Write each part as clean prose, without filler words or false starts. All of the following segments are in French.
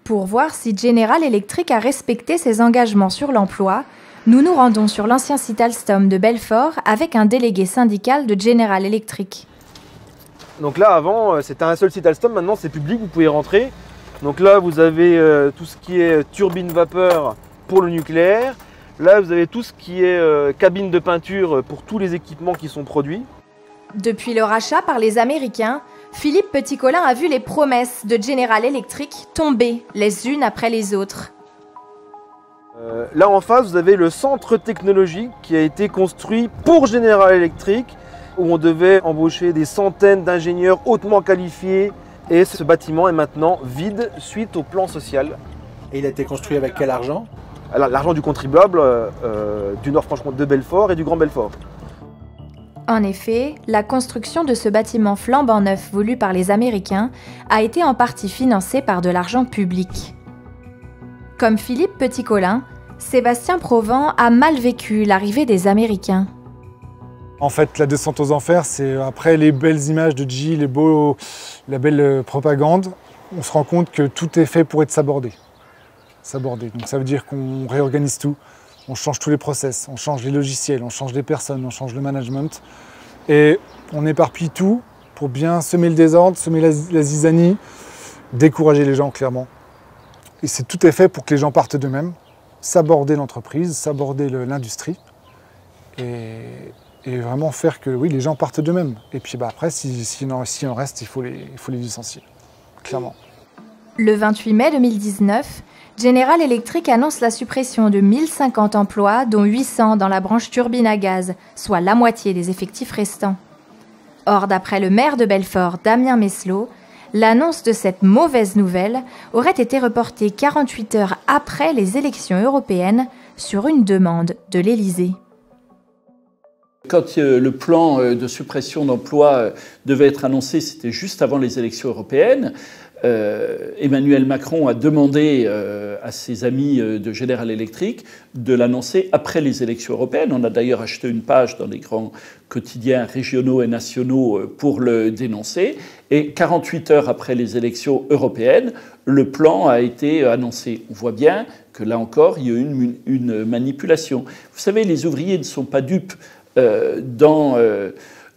Pour voir si General Electric a respecté ses engagements sur l'emploi, nous nous rendons sur l'ancien site Alstom de Belfort avec un délégué syndical de General Electric. Donc là, avant, c'était un seul site Alstom, maintenant c'est public, vous pouvez rentrer. Donc là, vous avez tout ce qui est turbine vapeur pour le nucléaire. Là, vous avez tout ce qui est cabine de peinture pour tous les équipements qui sont produits. Depuis le rachat par les Américains, Philippe Petit-Colin a vu les promesses de General Electric tomber les unes après les autres. Là en face, vous avez le centre technologique qui a été construit pour General Electric, où on devait embaucher des centaines d'ingénieurs hautement qualifiés. Et ce bâtiment est maintenant vide suite au plan social. Et il a été construit avec quel argent? Alors, l'argent du contribuable du Nord-Franche-Comté de Belfort et du Grand Belfort. En effet, la construction de ce bâtiment flambant neuf voulu par les Américains a été en partie financée par de l'argent public. Comme Philippe Petit-Colin, Sébastien Provent a mal vécu l'arrivée des Américains. En fait, la descente aux enfers, c'est après les belles images de GE, la belle propagande, on se rend compte que tout est fait pour être sabordé. Donc ça veut dire qu'on réorganise tout. On change tous les process, on change les logiciels, on change les personnes, on change le management. Et on éparpille tout pour bien semer le désordre, semer la zizanie, décourager les gens clairement. Et tout est fait pour que les gens partent d'eux-mêmes, saborder l'entreprise, saborder l'industrie. Et vraiment faire que oui, les gens partent d'eux-mêmes. Et puis après, s'il en reste, il faut les licencier, clairement. Le 28 mai 2019, General Electric annonce la suppression de 1050 emplois, dont 800 dans la branche turbine à gaz, soit la moitié des effectifs restants. Or, d'après le maire de Belfort, Damien Meslot, l'annonce de cette mauvaise nouvelle aurait été reportée 48 heures après les élections européennes sur une demande de l'Élysée. Quand le plan de suppression d'emplois devait être annoncé, c'était juste avant les élections européennes. Emmanuel Macron a demandé à ses amis de General Electric de l'annoncer après les élections européennes. On a d'ailleurs acheté une page dans les grands quotidiens régionaux et nationaux pour le dénoncer. Et 48 heures après les élections européennes, le plan a été annoncé. On voit bien que là encore, il y a eu une manipulation. Vous savez, les ouvriers ne sont pas dupes.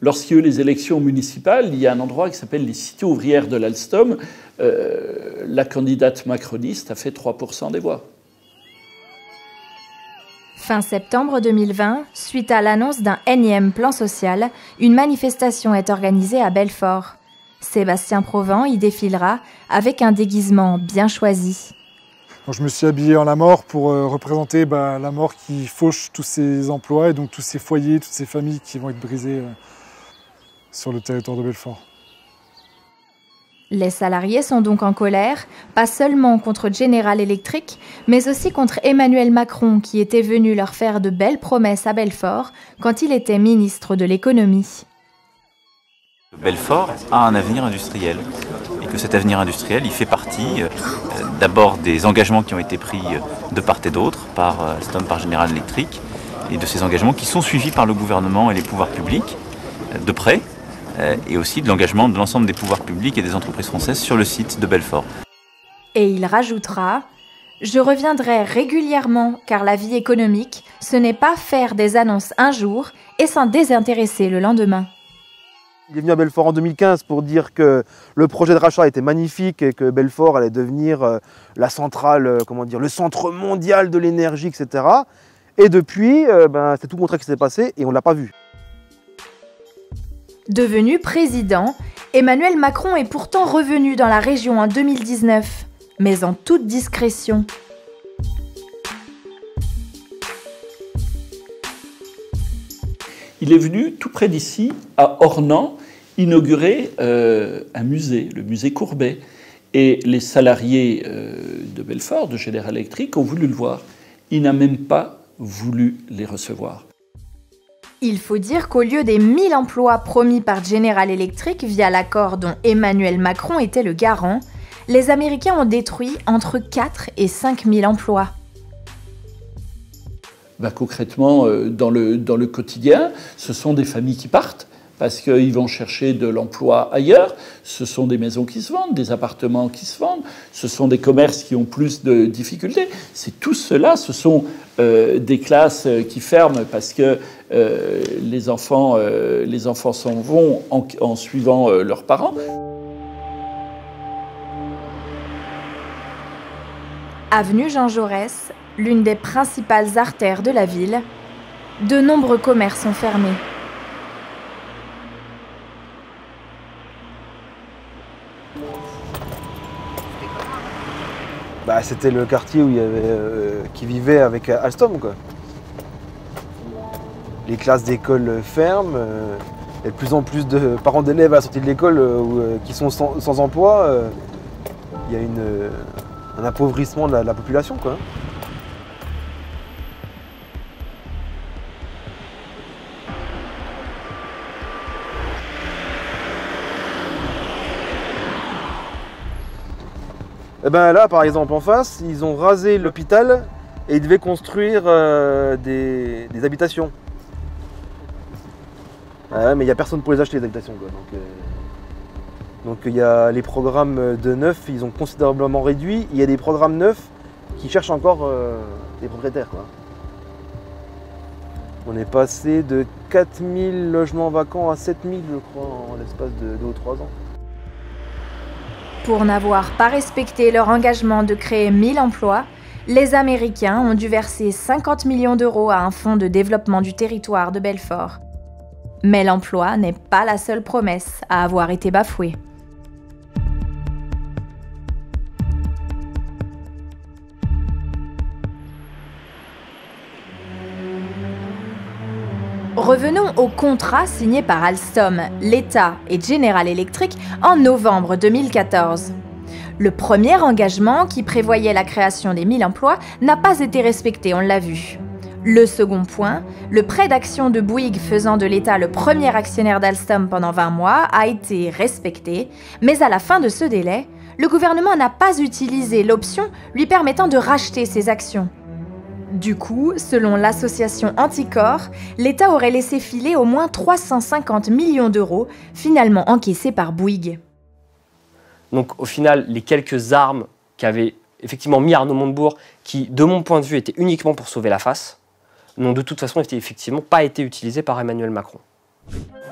Lorsqu'il y a eu les élections municipales, il y a un endroit qui s'appelle les cités ouvrières de l'Alstom. La candidate macroniste a fait 3% des voix. Fin septembre 2020, suite à l'annonce d'un énième plan social, une manifestation est organisée à Belfort. Sébastien Provent y défilera avec un déguisement bien choisi. Donc je me suis habillé en la mort pour représenter la mort qui fauche tous ces emplois et donc tous ces foyers, toutes ces familles qui vont être brisées sur le territoire de Belfort. Les salariés sont donc en colère, pas seulement contre General Electric, mais aussi contre Emmanuel Macron qui était venu leur faire de belles promesses à Belfort quand il était ministre de l'économie. Belfort a un avenir industriel et que cet avenir industriel, il fait partie d'abord des engagements qui ont été pris de part et d'autre par Alstom, par General Electric, et de ces engagements qui sont suivis par le gouvernement et les pouvoirs publics de près, et aussi de l'engagement de l'ensemble des pouvoirs publics et des entreprises françaises sur le site de Belfort. Et il rajoutera « Je reviendrai régulièrement car la vie économique, ce n'est pas faire des annonces un jour et s'en désintéresser le lendemain. » Il est venu à Belfort en 2015 pour dire que le projet de rachat était magnifique et que Belfort allait devenir la centrale, le centre mondial de l'énergie, etc. Et depuis, c'est tout le contraire qui s'est passé et on ne l'a pas vu. Devenu président, Emmanuel Macron est pourtant revenu dans la région en 2019, mais en toute discrétion. Il est venu tout près d'ici, à Ornans, inaugurer un musée, le musée Courbet. Et les salariés de Belfort, de General Electric, ont voulu le voir. Il n'a même pas voulu les recevoir. Il faut dire qu'au lieu des 1000 emplois promis par General Electric via l'accord dont Emmanuel Macron était le garant, les Américains ont détruit entre 4 et 5 000 emplois. Concrètement, dans le quotidien, ce sont des familles qui partent. parce qu'ils vont chercher de l'emploi ailleurs. Ce sont des maisons qui se vendent, des appartements qui se vendent, ce sont des commerces qui ont plus de difficultés. C'est tout cela, ce sont des classes qui ferment parce que les enfants s'en vont en suivant leurs parents. Avenue Jean Jaurès, l'une des principales artères de la ville, de nombreux commerces sont fermés. Bah, c'était le quartier où il y avait, qui vivait avec Alstom, quoi. Les classes d'école ferment, il y a de plus en plus de parents d'élèves à la sortie de l'école qui sont sans emploi. Il y a un appauvrissement de la population, quoi. Et ben là, par exemple, en face, ils ont rasé l'hôpital et ils devaient construire des habitations. Mais il n'y a personne pour les acheter, les habitations, quoi. Donc il y a les programmes de neuf, ils ont considérablement réduit. Il y a des programmes neufs qui cherchent encore des propriétaires, quoi. On est passé de 4000 logements vacants à 7000, je crois, en l'espace de 2 ou 3 ans. Pour n'avoir pas respecté leur engagement de créer 1000 emplois, les Américains ont dû verser 50 millions d'euros à un fonds de développement du territoire de Belfort. Mais l'emploi n'est pas la seule promesse à avoir été bafouée. Revenons au contrat signé par Alstom, l'État et General Electric en novembre 2014. Le premier engagement, qui prévoyait la création des 1000 emplois, n'a pas été respecté, on l'a vu. Le second point, le prêt d'action de Bouygues faisant de l'État le premier actionnaire d'Alstom pendant 20 mois, a été respecté, mais à la fin de ce délai, le gouvernement n'a pas utilisé l'option lui permettant de racheter ses actions. Du coup, selon l'association Anticor, l'État aurait laissé filer au moins 350 millions d'euros, finalement encaissés par Bouygues. Donc au final, les quelques armes qu'avait effectivement mis Arnaud Montebourg, qui de mon point de vue étaient uniquement pour sauver la face, n'ont de toute façon effectivement pas été utilisées par Emmanuel Macron.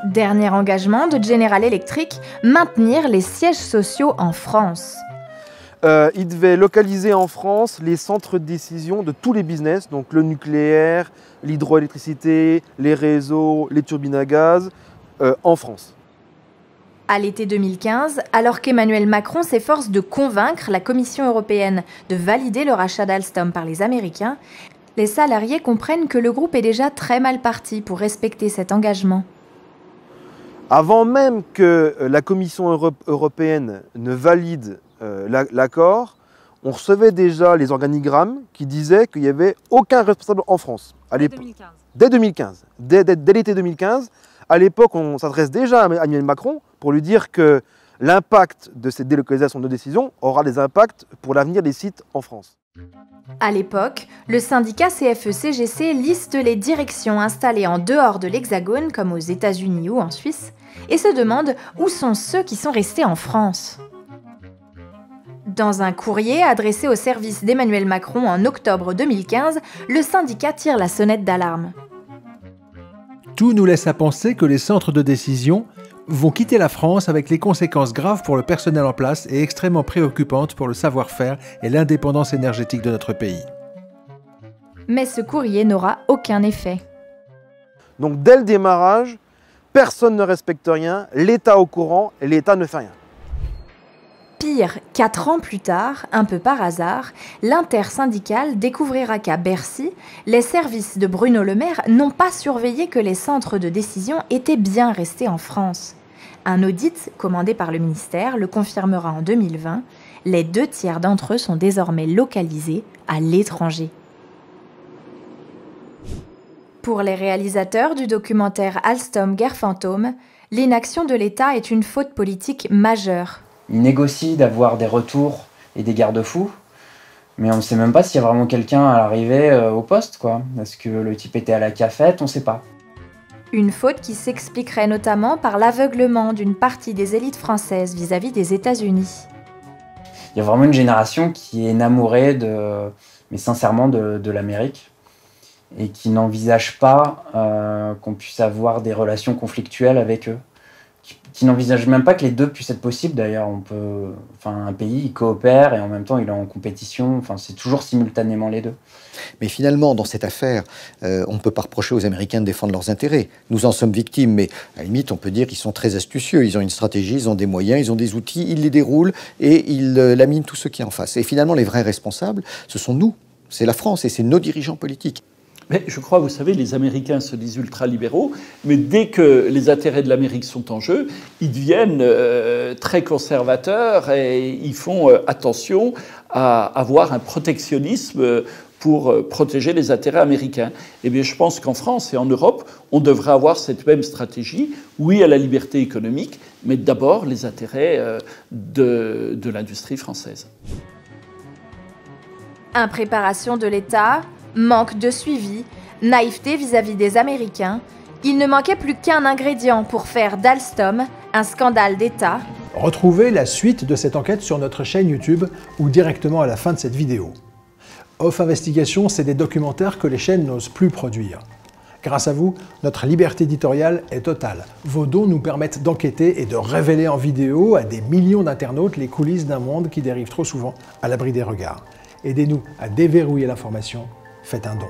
Dernier engagement de General Electric, maintenir les sièges sociaux en France. Il devait localiser en France les centres de décision de tous les business, donc le nucléaire, l'hydroélectricité, les réseaux, les turbines à gaz, en France. À l'été 2015, alors qu'Emmanuel Macron s'efforce de convaincre la Commission européenne de valider le rachat d'Alstom par les Américains, les salariés comprennent que le groupe est déjà très mal parti pour respecter cet engagement. Avant même que la Commission européenne ne valide l'accord, on recevait déjà les organigrammes qui disaient qu'il n'y avait aucun responsable en France. Dès 2015. Dès l'été 2015. À l'époque, on s'adresse déjà à Emmanuel Macron pour lui dire que l'impact de cette délocalisation de décision aura des impacts pour l'avenir des sites en France. À l'époque, le syndicat CFE-CGC liste les directions installées en dehors de l'Hexagone, comme aux États-Unis ou en Suisse, et se demande où sont ceux qui sont restés en France. Dans un courrier adressé au service d'Emmanuel Macron en octobre 2015, le syndicat tire la sonnette d'alarme. Tout nous laisse à penser que les centres de décision vont quitter la France avec les conséquences graves pour le personnel en place et extrêmement préoccupantes pour le savoir-faire et l'indépendance énergétique de notre pays. Mais ce courrier n'aura aucun effet. Donc dès le démarrage, personne ne respecte rien, l'État au courant et l'État ne fait rien. Pire, 4 ans plus tard, un peu par hasard, l'intersyndicale découvrira qu'à Bercy, les services de Bruno Le Maire n'ont pas surveillé que les centres de décision étaient bien restés en France. Un audit commandé par le ministère le confirmera en 2020. Les 2/3 d'entre eux sont désormais localisés à l'étranger. Pour les réalisateurs du documentaire Alstom Guerre fantôme, l'inaction de l'État est une faute politique majeure. Ils négocient d'avoir des retours et des garde-fous, mais on ne sait même pas s'il y a vraiment quelqu'un à l'arrivée au poste, quoi. Est-ce que le type était à la cafette? On ne sait pas. Une faute qui s'expliquerait notamment par l'aveuglement d'une partie des élites françaises vis-à-vis des États-Unis. Il y a vraiment une génération qui est enamourée, mais sincèrement, de l'Amérique et qui n'envisage pas qu'on puisse avoir des relations conflictuelles avec eux. Qui n'envisage même pas que les deux puissent être possibles. D'ailleurs, un pays, il coopère et en même temps, il est en compétition. Enfin, c'est toujours simultanément les deux. Mais finalement, dans cette affaire, on ne peut pas reprocher aux Américains de défendre leurs intérêts. Nous en sommes victimes, mais à la limite, on peut dire qu'ils sont très astucieux. Ils ont une stratégie, ils ont des moyens, ils ont des outils, ils les déroulent et ils laminent tout ce qui est en face. Et finalement, les vrais responsables, ce sont nous. C'est la France et c'est nos dirigeants politiques. Mais je crois, vous savez, les Américains se disent ultra-libéraux, mais dès que les intérêts de l'Amérique sont en jeu, ils deviennent très conservateurs et ils font attention à avoir un protectionnisme pour protéger les intérêts américains. Eh bien, je pense qu'en France et en Europe, on devrait avoir cette même stratégie. Oui à la liberté économique, mais d'abord les intérêts de l'industrie française. Impréparation de l'État, manque de suivi, naïveté vis-à-vis des Américains, il ne manquait plus qu'un ingrédient pour faire d'Alstom un scandale d'État. Retrouvez la suite de cette enquête sur notre chaîne YouTube ou directement à la fin de cette vidéo. Off Investigation, c'est des documentaires que les chaînes n'osent plus produire. Grâce à vous, notre liberté éditoriale est totale. Vos dons nous permettent d'enquêter et de révéler en vidéo à des millions d'internautes les coulisses d'un monde qui dérive trop souvent à l'abri des regards. Aidez-nous à déverrouiller l'information. Faites un don.